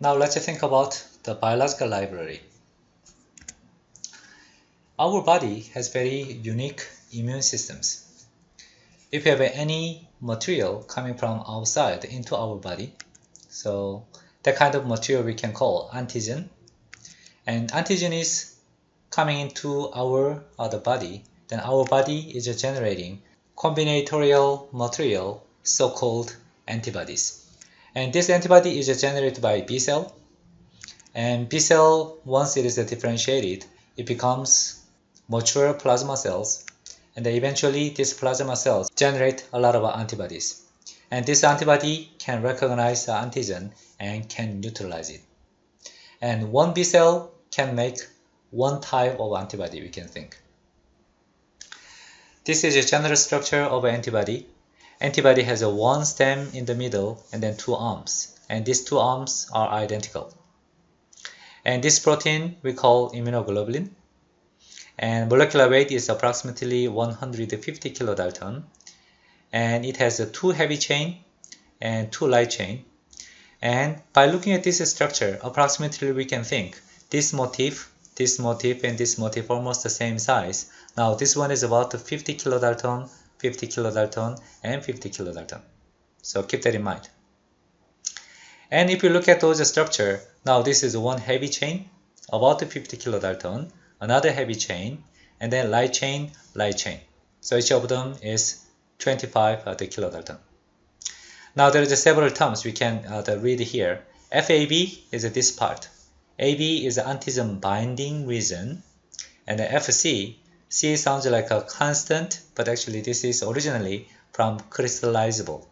Now let's think about the biological library. Our body has very unique immune systems. If you have any material coming from outside into our body, so that kind of material we can call antigen. And antigen is coming into our other body, then our body is generating combinatorial material, so-called antibodies. And this antibody is generated by B cell. And B cell, once it is differentiated, it becomes mature plasma cells. And then eventually these plasma cells generate a lot of antibodies. And this antibody can recognize the antigen and can neutralize it. And one B cell can make one type of antibody, we can think. This is a general structure of an antibody. Antibody has one stem in the middle and then two arms. And these two arms are identical. And this protein we call immunoglobulin. And molecular weight is approximately 150 kilodalton. And it has two heavy chain and two light chain. And by looking at this structure, approximately we can think this motif, and this motif almost the same size. Now this one is about 50 kilodalton, 50 kilodalton, and 50 kilodalton. So keep that in mind. And if you look at those structure, now this is one heavy chain, about 50 kilodalton, another heavy chain, and then light chain, light chain. So each of them is 25 kilodalton. Now there is several terms we can read here. FAB is this part. AB is antigen binding region, and the FC, C sounds like a constant, but actually this is originally from crystallizable.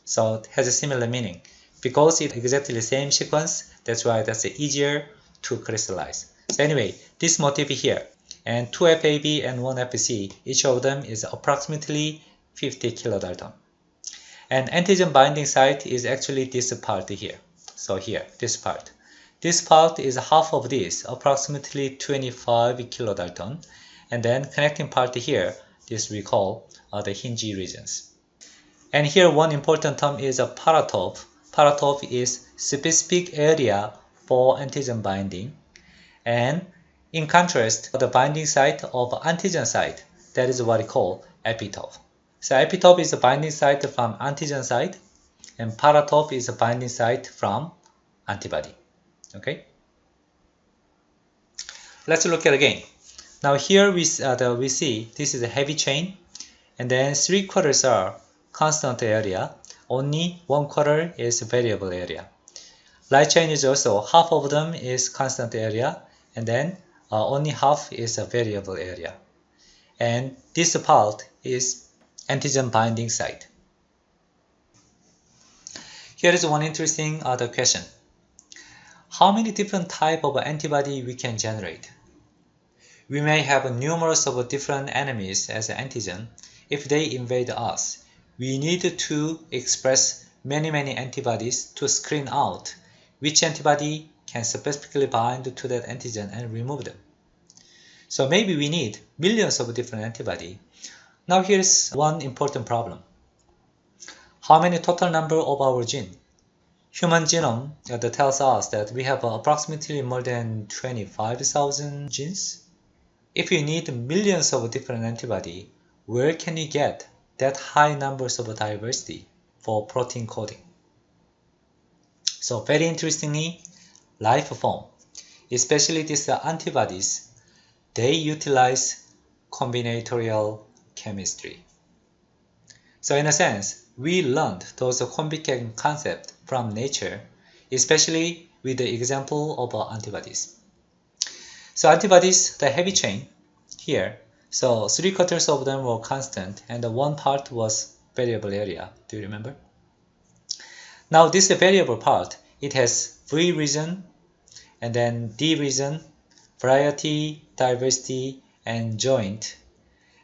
So it has a similar meaning. Because it's exactly the same sequence, that's why that's easier to crystallize. So anyway, this motif here, and two FAB and one FC, each of them is approximately 50 kilodalton. And antigen binding site is actually this part here. So here, this part. This part is half of this, approximately 25 kilodalton. And then connecting part here, this we call the hinge regions. And here one important term is a paratope. Paratope is specific area for antigen binding. And in contrast, the binding site of antigen site, that is what we call epitope. So epitope is a binding site from antigen site, and paratope is a binding site from antibody. Okay. Let's look at it again. Now here we see this is a heavy chain, and then 3/4 are constant area. Only 1/4 is variable area. Light chain is also half of them is constant area, and then only half is a variable area. And this part is antigen binding site. Here is one interesting other question. How many different type of antibody we can generate? We may have numerous of different enemies as an antigen. If they invade us, we need to express many antibodies to screen out which antibody can specifically bind to that antigen and remove them. So maybe we need millions of different antibody. Now here's one important problem. How many total number of our gene? Human genome that tells us that we have approximately more than 25,000 genes. If you need millions of different antibody, where can you get that high numbers of diversity for protein coding? So very interestingly, life form, especially these antibodies, they utilize combinatorial chemistry. So in a sense, we learned those complicated concepts from nature, especially with the example of antibodies. So antibodies, the heavy chain here, so 3/4 of them were constant and the one part was variable area. Do you remember? Now this variable part, it has V region and then D region, variety, diversity, and joint.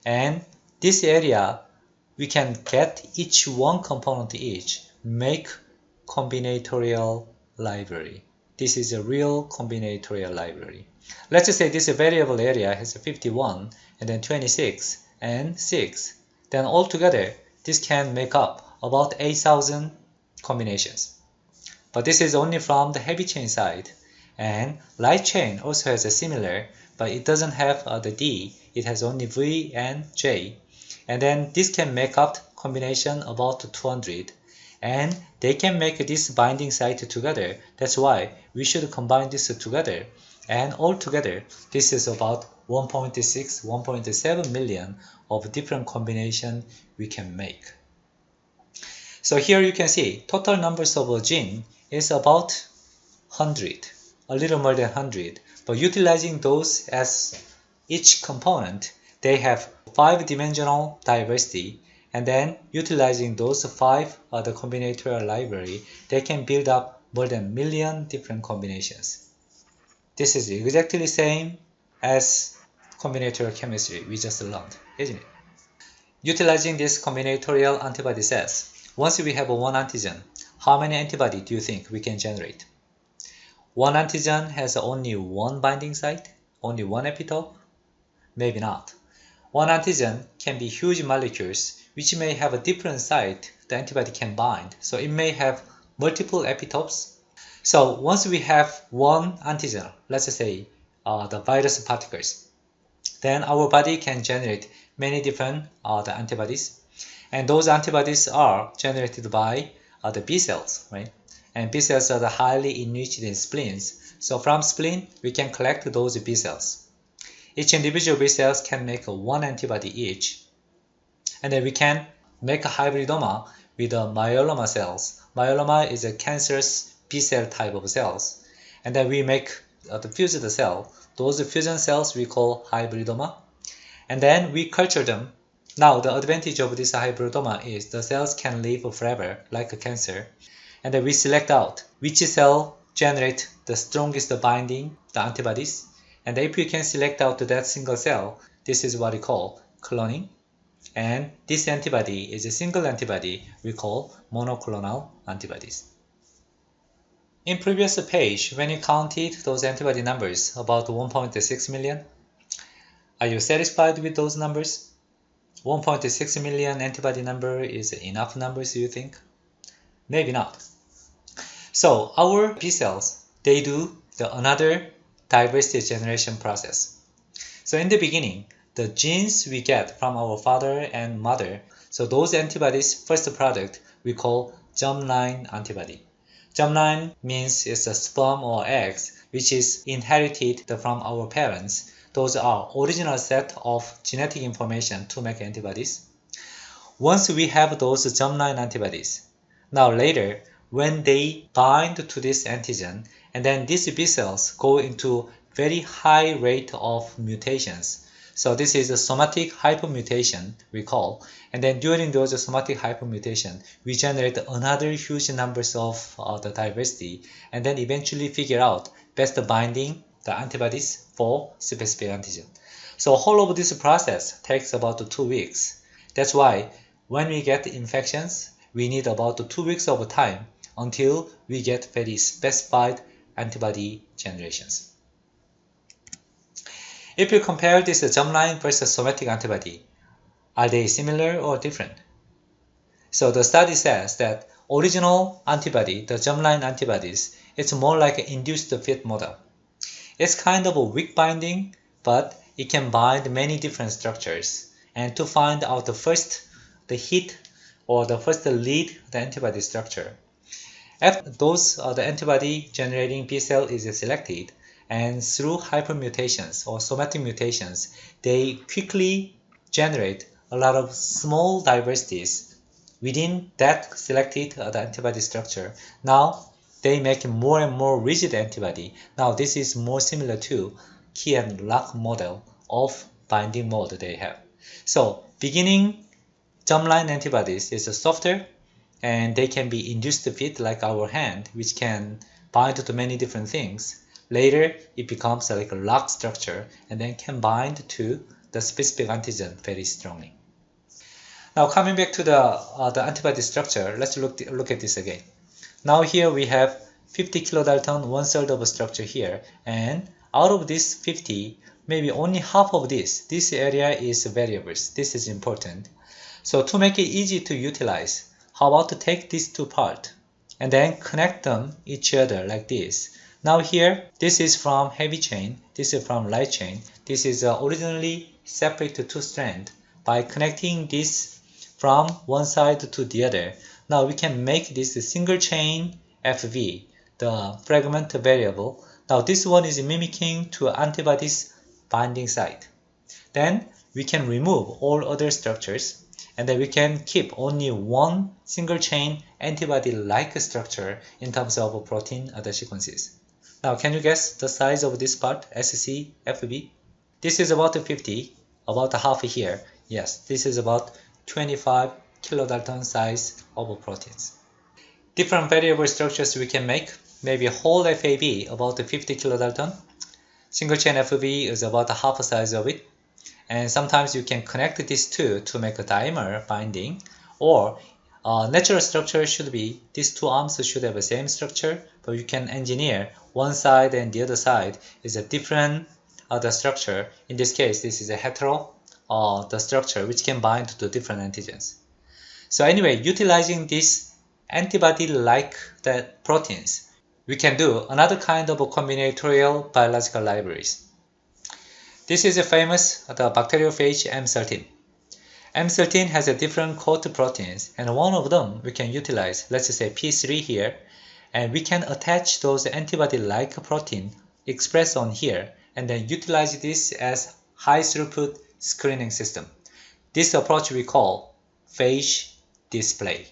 And this area, we can get each one component each, make combinatorial library. This is a real combinatorial library. Let's just say this variable area has 51 and then 26 and 6. Then altogether, this can make up about 8,000 combinations. but this is only from the heavy chain side. And light chain also has a similar, but it doesn't have the D, it has only V and J. And then this can make up combination about 200. And they can make this binding site together. That's why we should combine this together. And altogether, this is about 1.6, 1.7 million of different combination we can make. So here you can see total numbers of a gene is about 100, a little more than 100. But utilizing those as each component, they have 5-dimensional diversity. And then utilizing those 5 the combinatorial library, they can build up more than 1 million different combinations. This is exactly the same as combinatorial chemistry we just learned, isn't it? Utilizing this combinatorial antibody cells, once we have one antigen, how many antibody do you think we can generate? One antigen has only one binding site, only one epitope? Maybe not. One antigen can be huge molecules which may have a different site the antibody can bind, so it may have multiple epitopes. So once we have one antigen, let's say the virus particles, then our body can generate many different the antibodies, and those antibodies are generated by the B cells, right? And B cells are the highly enriched in spleens. So from spleen we can collect those B cells. Each individual B cells can make one antibody each, and then we can make a hybridoma with the myeloma cells. Myeloma is a cancerous B cell type of cells, and then we make the fused cell. Those fusion cells we call hybridoma, and then we culture them. Now the advantage of this hybridoma is the cells can live forever like a cancer, and then we select out which cell generate the strongest binding, the antibodies, and if you can select out that single cell, this is what we call cloning, and this antibody is a single antibody we call monoclonal antibodies. In previous page, when you counted those antibody numbers, about 1.6 million, are you satisfied with those numbers? 1.6 million antibody number is enough numbers, you think? Maybe not. So our B cells, they do another diversity generation process. So in the beginning, the genes we get from our father and mother, so those antibodies, first product, we call germline antibody. Germline means it's a sperm or eggs which is inherited from our parents. Those are original set of genetic information to make antibodies. Once we have those germline antibodies, now later when they bind to this antigen, and then these B cells go into very high rate of mutations. So this is a somatic hypermutation we call, and then during those somatic hypermutation, we generate another huge numbers of the diversity, and then eventually figure out best binding the antibodies for specific antigen. So whole of this process takes about 2 weeks. That's why when we get infections, we need about 2 weeks of time until we get very specified antibody generations. If you compare this germline versus somatic antibody, are they similar or different? So the study says that original antibody, the germline antibodies, it's more like an induced fit model. It's kind of a weak binding, but it can bind many different structures. And to find out the hit or the first lead the antibody structure. After those the antibody generating B cell is selected, and through hypermutations or somatic mutations, they quickly generate a lot of small diversities within that selected the antibody structure. Now they make more and more rigid antibody. Now this is more similar to key and lock model of binding mode they have. So beginning germline antibodies is softer, and they can be induced to fit like our hand, which can bind to many different things. Later, it becomes like a lock structure and then can bind to the specific antigen very strongly. Now coming back to the antibody structure, let's look at this again. Now here we have 50 kilodalton, 1/3 of a structure here, and out of this 50, maybe only half of this area is variables. This is important. So to make it easy to utilize, how about to take these two parts and then connect them each other like this. Now here, this is from heavy chain, this is from light chain. This is originally separate to two strands. By connecting this from one side to the other, now we can make this a single chain FV, the fragment variable. Now this one is mimicking to antibody's binding site. Then we can remove all other structures, and then we can keep only one single chain antibody-like structure in terms of protein other sequences. Now can you guess the size of this part, SCFB? This is about 50, about half here. Yes, this is about 25 kilodalton size of proteins. Different variable structures we can make. Maybe whole FAB about 50 kilodalton. Single chain FB is about half size of it. And sometimes you can connect these two to make a dimer binding, or natural structure should be these two arms should have the same structure, but you can engineer one side and the other side is a different other structure. In this case, this is a hetero the structure which can bind to different antigens. So anyway, utilizing this antibody-like that proteins, we can do another kind of combinatorial biological libraries. This is a famous the bacteriophage M13. M13 has a different coat proteins, and one of them we can utilize, let's say P3 here, and we can attach those antibody-like protein expressed on here, and then utilize this as high throughput screening system. This approach we call phage display.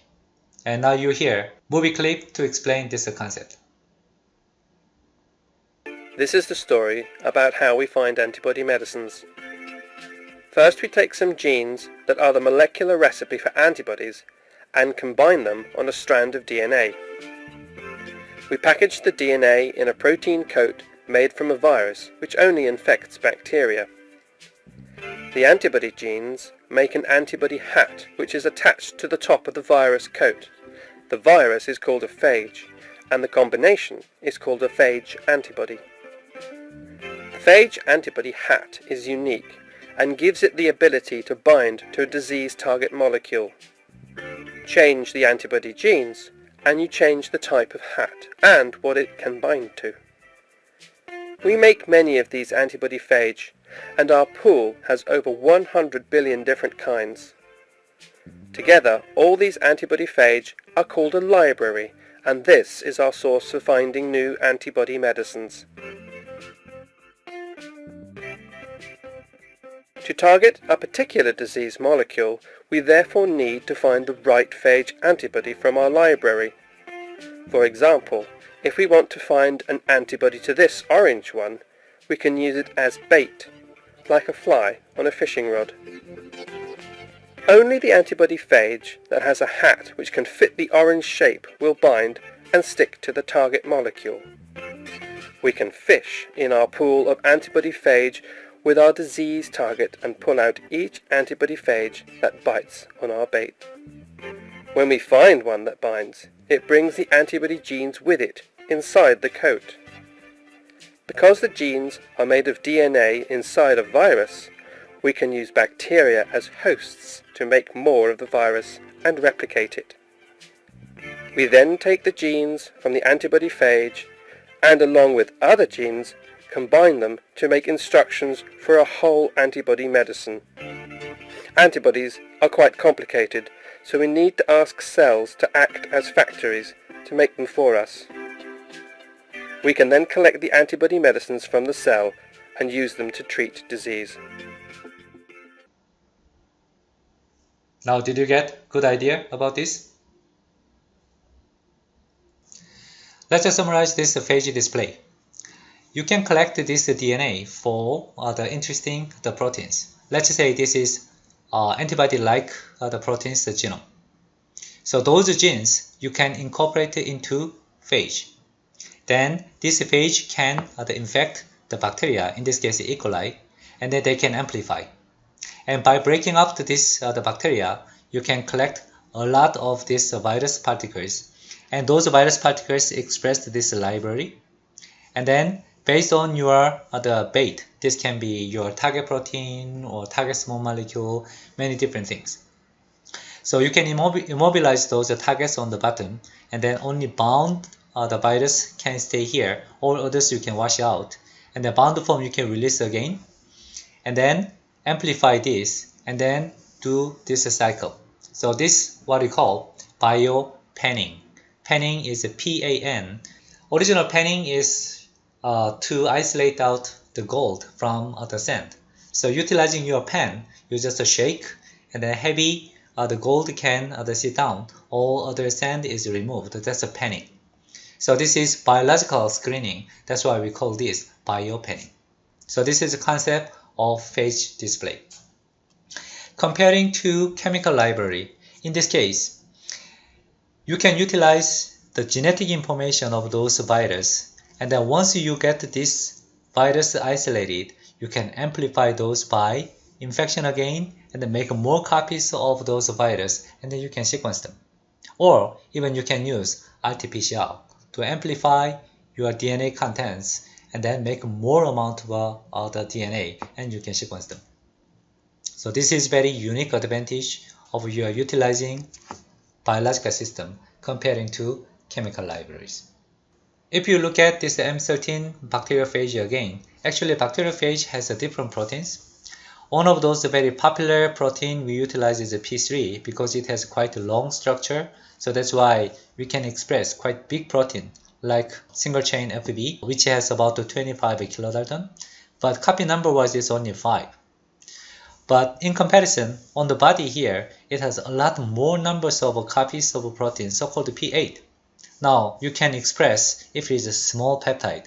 And now you hear movie clip to explain this concept. This is the story about how we find antibody medicines. First we take some genes that are the molecular recipe for antibodies and combine them on a strand of DNA. We package the DNA in a protein coat made from a virus which only infects bacteria. The antibody genes make an antibody hat which is attached to the top of the virus coat. The virus is called a phage, and the combination is called a phage antibody. The phage antibody hat is unique and gives it the ability to bind to a disease target molecule. Change the antibody genes and you change the type of hat and what it can bind to. We make many of these antibody phage, and our pool has over 100 billion different kinds. Together, all these antibody phage are called a library, and this is our source for finding new antibody medicines. To target a particular disease molecule, we therefore need to find the right phage antibody from our library. For example, if we want to find an antibody to this orange one, we can use it as bait, like a fly on a fishing rod. Only the antibody phage that has a hat which can fit the orange shape will bind and stick to the target molecule. We can fish in our pool of antibody phage with our disease target and pull out each antibody phage that bites on our bait. When we find one that binds, it brings the antibody genes with it inside the coat. Because the genes are made of DNA inside a virus, we can use bacteria as hosts to make more of the virus and replicate it. We then take the genes from the antibody phage and, along with other genes, combine them to make instructions for a whole antibody medicine. Antibodies are quite complicated, so we need to ask cells to act as factories to make them for us. We can then collect the antibody medicines from the cell and use them to treat disease. Now did you get good idea about this? Let's just summarize this phage display. You can collect this DNA for the interesting proteins. Let's say this is antibody-like the proteins genome. So those genes you can incorporate into phage. Then this phage can infect the bacteria, in this case E. coli, and then they can amplify. And by breaking up this the bacteria, you can collect a lot of these virus particles, and those virus particles express this library. And then based on your the bait, this can be your target protein or target small molecule, many different things. So you can immobilize those targets on the bottom, and then only bound the virus can stay here. All others you can wash out. And the bound form you can release again, and then amplify this, and then do this cycle. So this what we call biopanning. Panning is a PAN. Original panning is to isolate out the gold from the sand. So utilizing your pan, you just shake, and then heavy the gold can sit down. All other sand is removed. That's a panning. So this is biological screening. That's why we call this biopanning. So this is the concept of phage display. Comparing to chemical library, in this case, you can utilize the genetic information of those viruses, and then once you get this virus isolated, you can amplify those by infection again, and then make more copies of those viruses, and then you can sequence them. Or even you can use RT-PCR to amplify your DNA contents, and then make more amount of the DNA, and you can sequence them. So this is very unique advantage of your utilizing biological system comparing to chemical libraries. If you look at this M13 bacteriophage again, actually bacteriophage has different proteins. One of those very popular protein we utilize is a P3 because it has quite a long structure. So that's why we can express quite big protein like single chain FB, which has about 25 kilodalton, but copy number wise is only 5. But in comparison, on the body here, it has a lot more numbers of copies of protein, so-called P8. Now, you can express if it is a small peptide.